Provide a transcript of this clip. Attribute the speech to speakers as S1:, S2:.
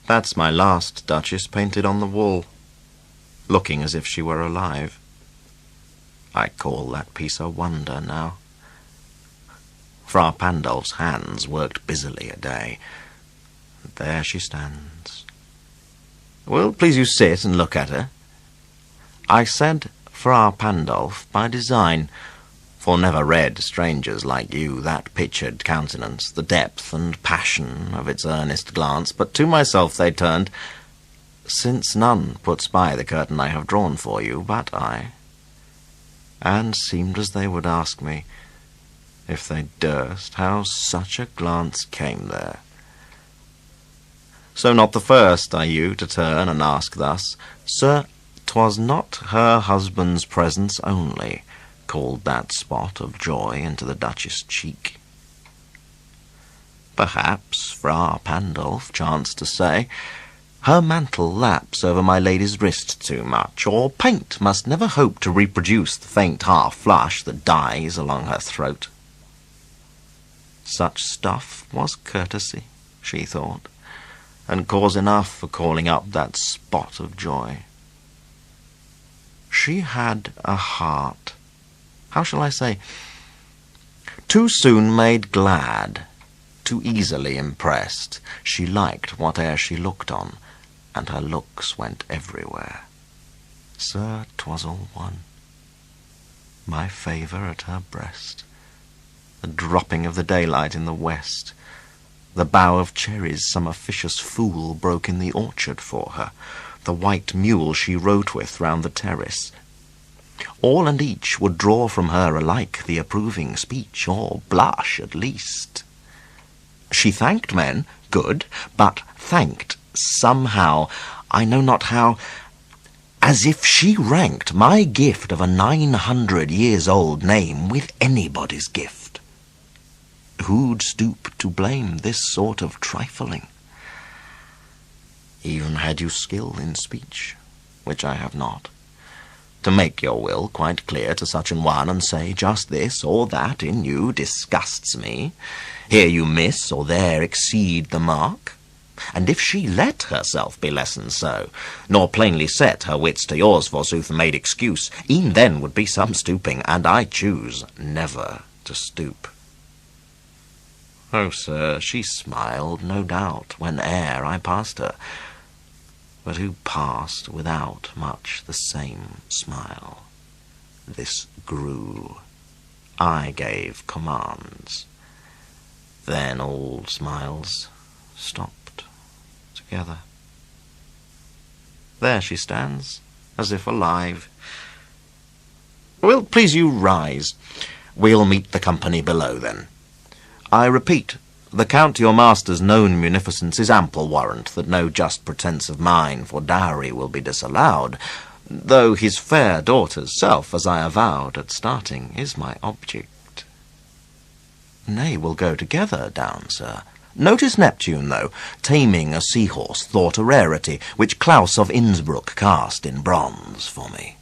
S1: That's my last Duchess painted on the wall, looking as if she were alive. I call that piece a wonder now. Fra Pandolf's hands worked busily a day. There she stands. Will please you sit and look at her? I said Fra Pandolf by design, for never read strangers like you that pictured countenance, the depth and passion of its earnest glance, but to myself they turned, since none puts by the curtain I have drawn for you but I, and seemed as they would ask me, if they durst, how such a glance came there. So not the first are you to turn and ask thus, Sir, 'twas not her husband's presence only called that spot of joy into the Duchess' cheek. Perhaps Fra Pandolf chanced to say, her mantle laps over my lady's wrist too much, or paint must never hope to reproduce the faint half-flush that dies along her throat. Such stuff was courtesy, she thought, and cause enough for calling up that spot of joy. She had a heart, how shall I say, too soon made glad, too easily impressed. She liked whate'er she looked on, and her looks went everywhere. Sir, 'twas all one, my favour at her breast, the dropping of the daylight in the west, the bough of cherries some officious fool broke in the orchard for her, the white mule she rode with round the terrace. All and each would draw from her alike the approving speech, or blush at least. She thanked men, good, but thanked somehow, I know not how, as if she ranked my gift of a 900-years-old name with anybody's gift. Who'd stoop to blame this sort of trifling? Even had you skill in speech, which I have not, to make your will quite clear to such an one, and say just this or that in you disgusts me, here you miss or there exceed the mark, and if she let herself be lessoned so, nor plainly set her wits to yours, forsooth, and made excuse, e'en then would be some stooping, and I choose never to stoop. Oh, sir, she smiled, no doubt, whene'er I passed her, but who passed without much the same smile? This grew. I gave commands. Then all smiles stopped together. There she stands, as if alive. Will please you rise? We'll meet the company below, then. I repeat, the Count your master's known munificence is ample warrant that no just pretence of mine for dowry will be disallowed, though his fair daughter's self, as I avowed at starting, is my object. Nay, we'll go together down, sir. Notice Neptune, though, taming a seahorse, thought a rarity, which Claus of Innsbruck cast in bronze for me.